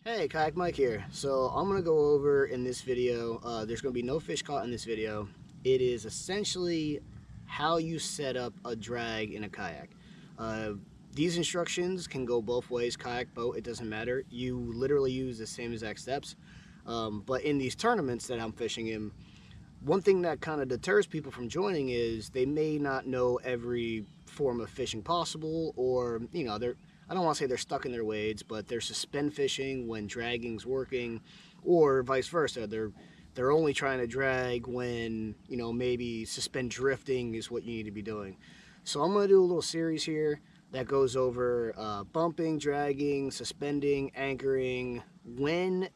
Hey, Kayak Mike here. So I'm going to go over in this video, there's going to be no fish caught in this video. It is essentially how you set up a drag in a kayak. These instructions can go both ways, kayak, boat, it doesn't matter. You literally use the same exact steps. But in these tournaments that I'm fishing in, one thing that kind of deters people from joining is they may not know every form of fishing possible, or, you know, I don't want to say they're stuck in their ways, but they're suspend fishing when dragging's working, or vice versa. They're only trying to drag when, you know, maybe suspend drifting is what you need to be doing. So I'm going to do a little series here that goes over bumping, dragging, suspending, anchoring, when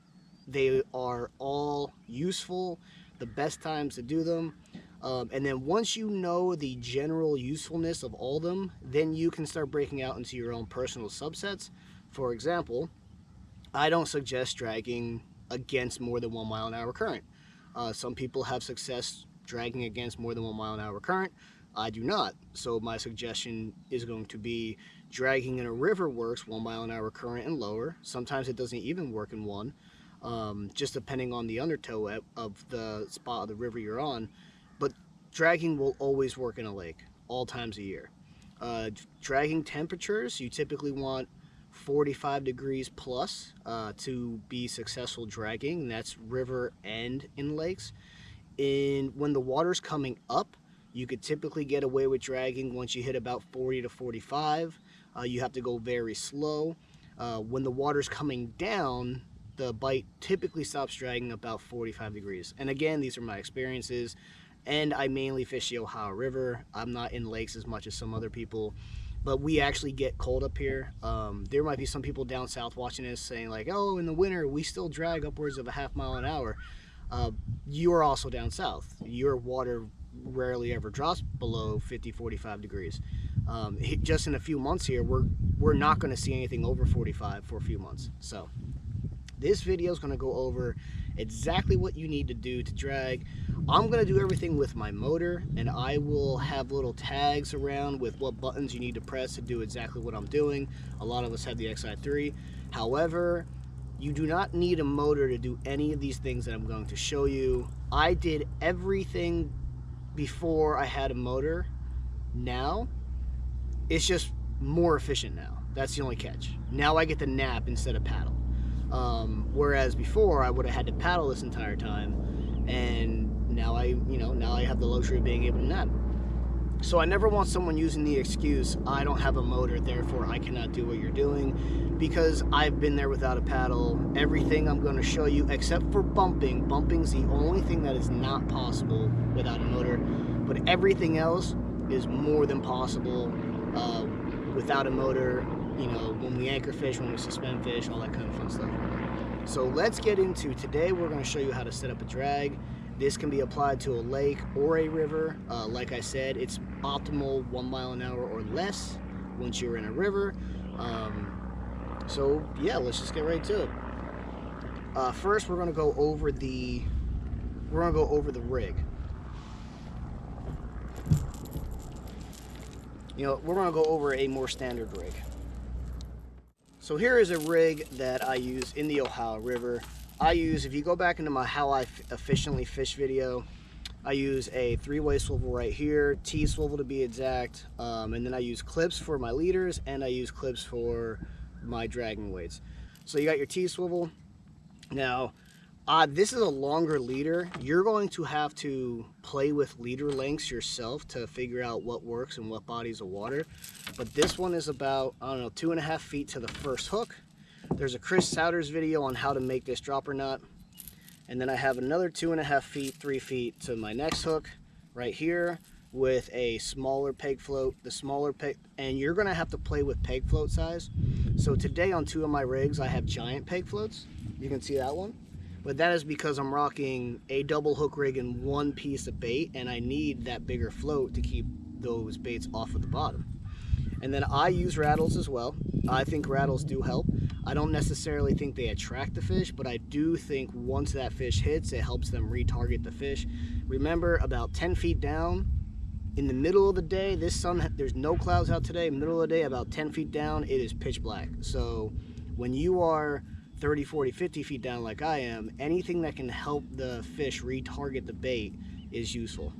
they are all useful, the best times to do them. And then once you know the general usefulness of all of them, then you can start breaking out into your own personal subsets. For example, I don't suggest dragging against more than 1 mile an hour current. Some people have success dragging against more than 1 mile an hour current. I do not. So my suggestion is going to be dragging in a river works 1 mile an hour current and lower. Sometimes it doesn't even work in one, just depending on the undertow of the spot of the river you're on. But dragging will always work in a lake, all times a year. Dragging temperatures, you typically want 45 degrees plus to be successful dragging. That's river and in lakes. When the water's coming up, you could typically get away with dragging once you hit about 40 to 45. You have to go very slow. When the water's coming down, the bite typically stops dragging about 45 degrees. And again, these are my experiences. And I mainly fish the Ohio River. I'm not in lakes as much as some other people, but we actually get cold up here. There might be some people down south watching this saying like, oh, in the winter we still drag upwards of a half mile an hour. You are also down south. Your water rarely ever drops below 50-45 degrees. Just in a few months here, we're not going to see anything over 45 for a few months. So this video is going to go over exactly what you need to do to drag. I'm going to do everything with my motor, and I will have little tags around with what buttons you need to press to do exactly what I'm doing. A lot of us have the Xi3. However, you do not need a motor to do any of these things that I'm going to show you. I did everything before I had a motor. Now, it's just more efficient now. That's the only catch. Now I get to nap instead of paddle. Whereas before I would have had to paddle this entire time, and now I have the luxury of being able to nap. So I never want someone using the excuse, I don't have a motor, therefore I cannot do what you're doing, because I've been there without a paddle. Everything I'm going to show you, except for bumping. Bumping's the only thing that is not possible without a motor, but everything else is more than possible without a motor. You know, when we anchor fish, when we suspend fish, all that kind of fun stuff. So let's get into, today we're going to show you how to set up a drag. This can be applied to a lake or a river. Like I said, it's optimal 1 mile an hour or less once you're in a river. So yeah, let's just get right to it. First, we're going to go over the rig. You know, we're going to go over a more standard rig. So here is a rig that I use in the Ohio River. I use, if you go back into my how I efficiently fish video, I use a 3-way swivel right here, T swivel to be exact, and then I use clips for my leaders, and I use clips for my dragging weights. So you got your T swivel. Now, this is a longer leader. You're going to have to play with leader lengths yourself to figure out what works and what bodies of water. But this one is about, I don't know, 2.5 feet to the first hook. There's a Chris Souders video on how to make this dropper knot. And then I have another 2.5 feet, 3 feet to my next hook right here with a smaller peg float. The smaller peg, and you're gonna have to play with peg float size. So today on 2 of my rigs, I have giant peg floats. You can see that one. But that is because I'm rocking a double hook rig and 1 piece of bait, and I need that bigger float to keep those baits off of the bottom. And then I use rattles as well. I think rattles do help. I don't necessarily think they attract the fish, but I do think once that fish hits, it helps them retarget the fish. Remember, about 10 feet down, in the middle of the day, there's no clouds out today, middle of the day, about 10 feet down, it is pitch black. So when you are 30, 40, 50 feet down like I am, anything that can help the fish retarget the bait is useful.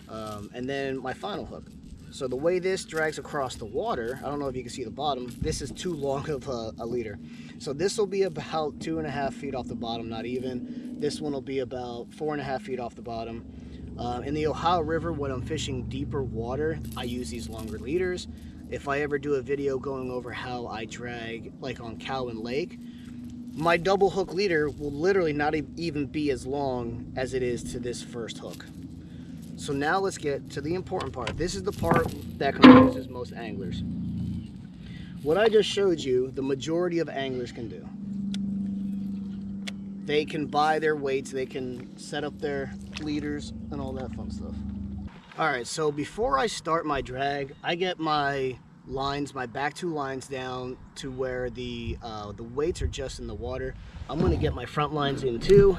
And then my final hook. So the way this drags across the water, I don't know if you can see the bottom, this is too long of a leader. So this will be about 2.5 feet off the bottom, not even. This one will be about 4.5 feet off the bottom. In the Ohio River, when I'm fishing deeper water, I use these longer leaders. If I ever do a video going over how I drag, like on Cowan Lake, my double hook leader will literally not even be as long as it is to this first hook. So now let's get to the important part. This is the part that confuses most anglers. What I just showed you, the majority of anglers can do. They can buy their weights, they can set up their leaders and all that fun stuff. All right, so before I start my drag, I get my lines, my back two lines down to where the weights are just in the water. I'm gonna get my front lines in too.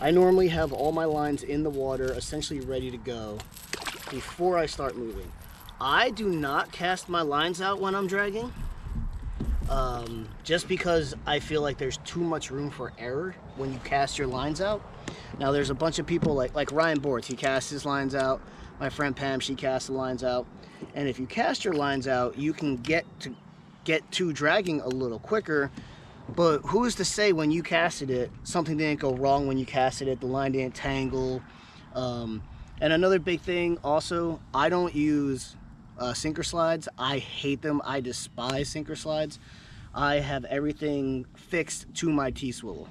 I normally have all my lines in the water, essentially ready to go before I start moving. I do not cast my lines out when I'm dragging, just because I feel like there's too much room for error when you cast your lines out. Now there's a bunch of people like Ryan Bortz, he casts his lines out. My friend Pam, she casts the lines out. And if you cast your lines out, you can get to dragging a little quicker. But who's to say when you casted it, something didn't go wrong when you casted it, the line didn't tangle. And another big thing also, I don't use sinker slides. I hate them. I despise sinker slides. I have everything fixed to my T-swivel.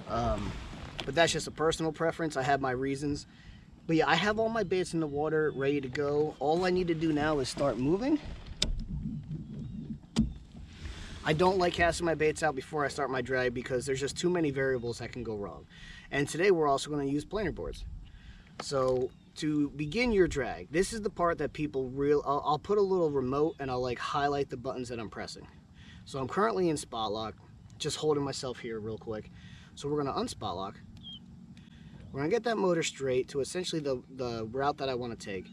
But that's just a personal preference. I have my reasons. But yeah, I have all my baits in the water ready to go. All I need to do now is start moving. I don't like casting my baits out before I start my drag because there's just too many variables that can go wrong. And today we're also going to use planer boards. So to begin your drag, this is the part that people I'll put a little remote and I'll like highlight the buttons that I'm pressing. So I'm currently in spot lock, just holding myself here real quick. So we're going to unspot lock. We're going to get that motor straight to essentially the route that I want to take.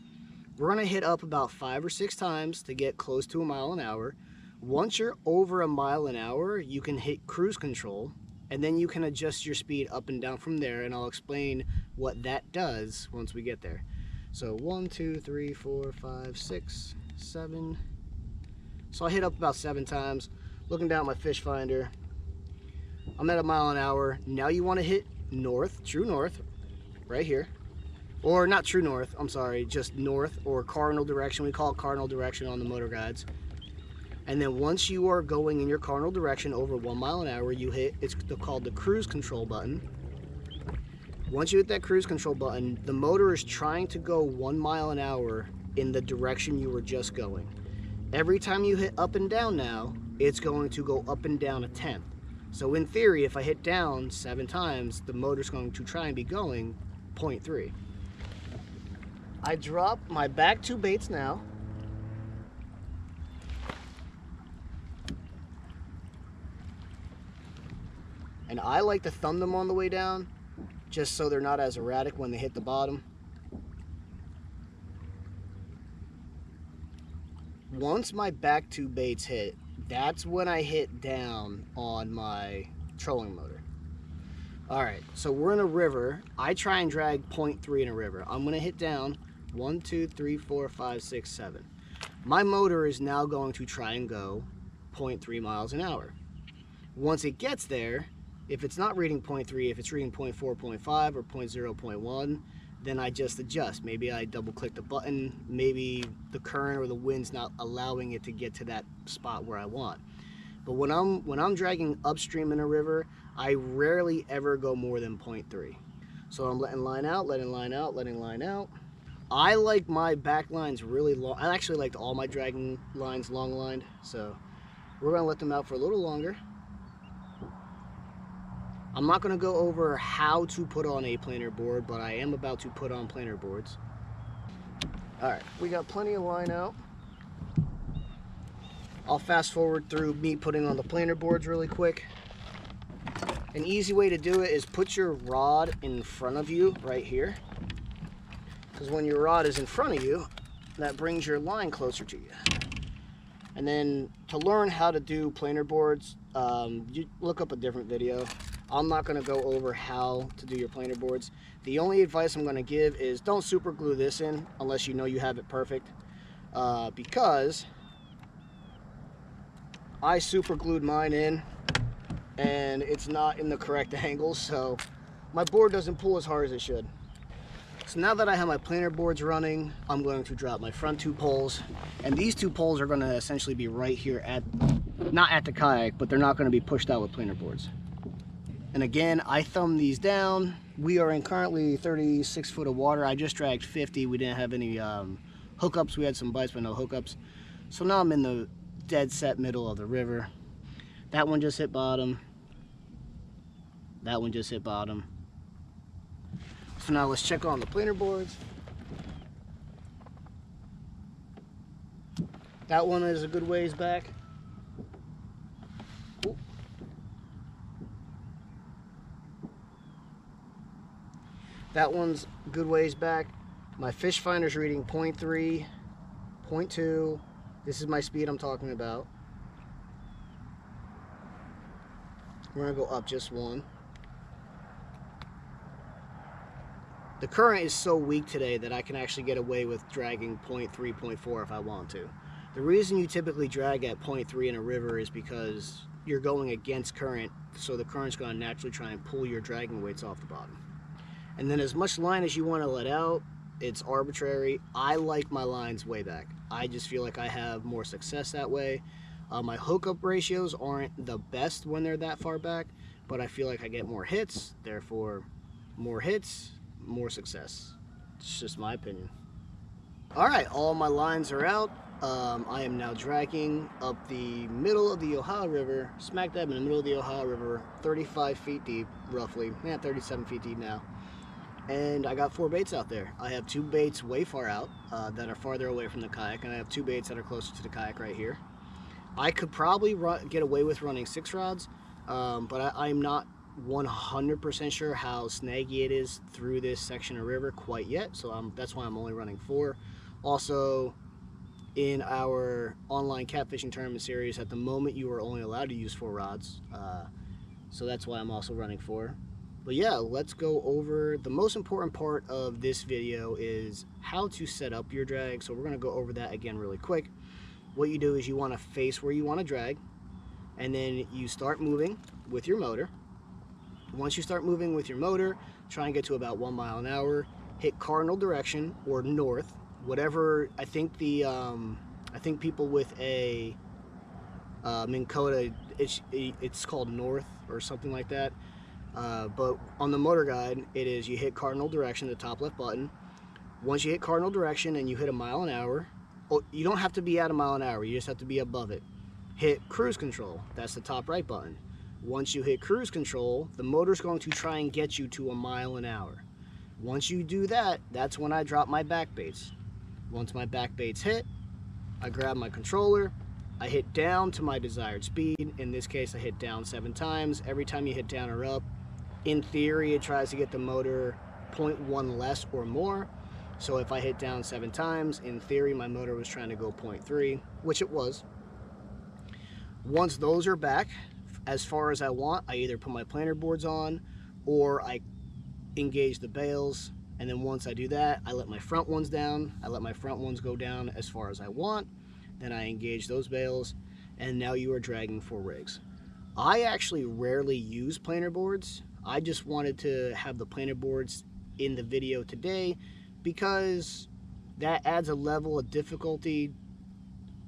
We're going to hit up about 5 or 6 times to get close to 1 mile an hour. Once you're over 1 mile an hour, you can hit cruise control, and then you can adjust your speed up and down from there, and I'll explain what that does once we get there. So 1, 2, 3, 4, 5, 6, 7. So I hit up about 7 times, looking down at my fish finder. I'm at 1 mile an hour. Now you want to hit north, true north, right here. Or not true north, I'm sorry, just north or cardinal direction. We call it cardinal direction on the MotorGuides. And then once you are going in your cardinal direction over 1 mile an hour, you hit, it's called the cruise control button. Once you hit that cruise control button, the motor is trying to go 1 mile an hour in the direction you were just going. Every time you hit up and down now, it's going to go up and down 1/10. So in theory, if I hit down 7 times, the motor's going to try and be going 0.3. I drop my back 2 baits now. And I like to thumb them on the way down, just so they're not as erratic when they hit the bottom. Once my back 2 baits hit, that's when I hit down on my trolling motor. All right, so we're in a river. I try and drag 0.3 in a river. I'm gonna hit down 1, 2, 3, 4, 5, 6, 7. My motor is now going to try and go 0.3 miles an hour. Once it gets there, if it's not reading 0.3, if it's reading 0.4, 0.5, or 0.0, 0.1, then I just adjust. Maybe I double click the button, maybe the current or the wind's not allowing it to get to that spot where I want. But when I'm dragging upstream in a river, I rarely ever go more than 0.3. So I'm letting line out, letting line out, letting line out. I like my back lines really long. I actually like all my dragging lines long lined, so we're gonna let them out for a little longer. I'm not going to go over how to put on a planer board, but I am about to put on planer boards. Alright, we got plenty of line out. I'll fast forward through me putting on the planer boards really quick. An easy way to do it is put your rod in front of you right here. Because when your rod is in front of you, that brings your line closer to you. And then to learn how to do planer boards, You look up a different video. I'm not going to go over how to do your planer boards. The only advice I'm going to give is don't super glue this in unless you know you have it perfect, because I super glued mine in and it's not in the correct angle, so my board doesn't pull as hard as it should. So now that I have my planer boards running, I'm going to drop my front 2 poles, and these 2 poles are going to essentially be right here at, not at the kayak, but they're not going to be pushed out with planer boards. And again, I thumb these down. We are in currently 36 foot of water. I just dragged 50. We didn't have any hookups. We had some bites, but no hookups. So now I'm in the dead set middle of the river. That one just hit bottom. That one just hit bottom. So now let's check on the planer boards. That one is a good ways back. Ooh. That one's a good ways back. My fish finder's reading 0.3, 0.2. This is my speed I'm talking about. We're gonna go up just 1. The current is so weak today that I can actually get away with dragging 0.3, 0.4 if I want to. The reason you typically drag at 0.3 in a river is because you're going against current, so the current's going to naturally try and pull your dragging weights off the bottom. And then as much line as you want to let out, it's arbitrary. I like my lines way back. I just feel like I have more success that way. My hookup ratios aren't the best when they're that far back, but I feel like I get more hits, therefore more hits, more success. It's just my opinion. Alright, all my lines are out. I am now dragging up the middle of the Ohio River, smack dab in the middle of the Ohio River, 35 feet deep, roughly. 37 feet deep now. And I got 4 baits out there. I have 2 baits way far out that are farther away from the kayak, and I have 2 baits that are closer to the kayak right here. I could probably get away with running 6 rods, but I'm not 100% sure how snaggy it is through this section of river quite yet, so that's why I'm only running 4. Also, in our online catfishing tournament series, at the moment you are only allowed to use 4 rods, so that's why I'm also running 4. But yeah, let's go over the most important part of this video is how to set up your drag. So we're going to go over that again really quick. What you do is you want to face where you want to drag, and then you start moving with your motor. Once you start moving with your motor, try and get to about 1 mile an hour. Hit cardinal direction or north, whatever. I think people with a Minn Kota, it's called north or something like that. But on the MotorGuide, it is you hit cardinal direction, the top left button. Once you hit cardinal direction and you hit 1 mile an hour, you don't have to be at 1 mile an hour. You just have to be above it. Hit cruise control. That's the top right button. Once you hit cruise control, the motor's going to try and get you to 1 mile an hour. Once you do that, that's when I drop my back baits. Once my back baits hit, I grab my controller, I hit down to my desired speed. In this case, I hit down 7 times. Every time you hit down or up, in theory, it tries to get the motor 0.1 less or more. So if I hit down 7 times, in theory, my motor was trying to go 0.3, which it was. Once those are back, as far as I want, I either put my planer boards on or I engage the bails, and then once I do that, I let my front ones down. I let my front ones go down as far as I want, then I engage those bails, and now you are dragging 4 rigs. I actually rarely use planer boards. I just wanted to have the planer boards in the video today because that adds a level of difficulty,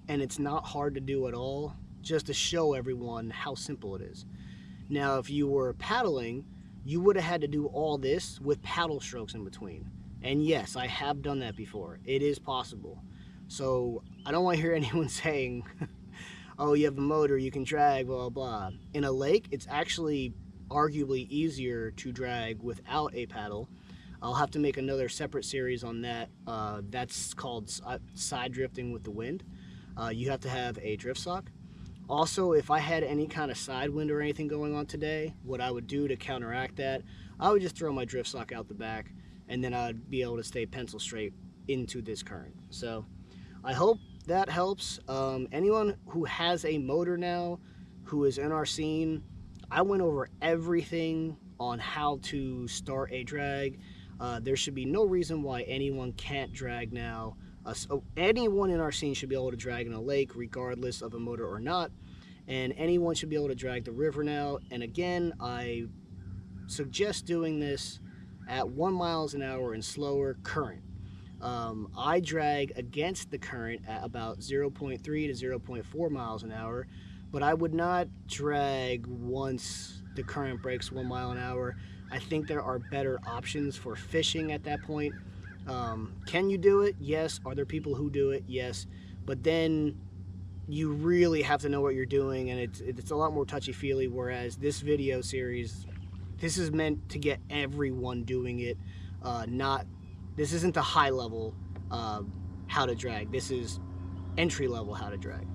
and it's not hard to do at all, just to show everyone how simple it is. Now, if you were paddling, you would have had to do all this with paddle strokes in between. And yes, I have done that before. It is possible. So I don't want to hear anyone saying, oh, you have a motor, you can drag, blah, blah, blah. In a lake, it's actually arguably easier to drag without a paddle. I'll have to make another separate series on that. That's called side drifting with the wind. You have to have a drift sock. Also, if I had any kind of side wind or anything going on today, what I would do to counteract that, I would just throw my drift sock out the back, and then I'd be able to stay pencil straight into this current. So I hope that helps. Anyone who has a motor now, who is in our scene. I went over everything on how to start a drag. There should be no reason why anyone can't drag now. So anyone in our scene should be able to drag in a lake regardless of a motor or not, and anyone should be able to drag the river now. And again, I suggest doing this at 1 mile an hour and slower current. I drag against the current at about 0.3 to 0.4 miles an hour, but I would not drag once the current breaks 1 mile an hour. I think there are better options for fishing at that point. Can you do it? Yes. Are there people who do it? Yes. But then you really have to know what you're doing, and it's a lot more touchy-feely, whereas this video series, this is meant to get everyone doing it. This isn't the high level how to drag. This is entry level how to drag.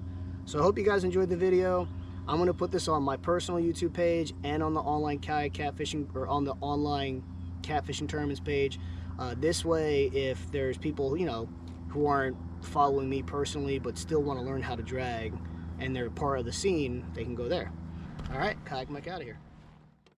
So I hope you guys enjoyed the video. I'm going to put this on my personal YouTube page and on the online kayak catfishing, or on the online catfishing tournaments page. This way, if there's people, you know, who aren't following me personally but still want to learn how to drag and they're part of the scene, they can go there. All right, Kayak Mike out of here.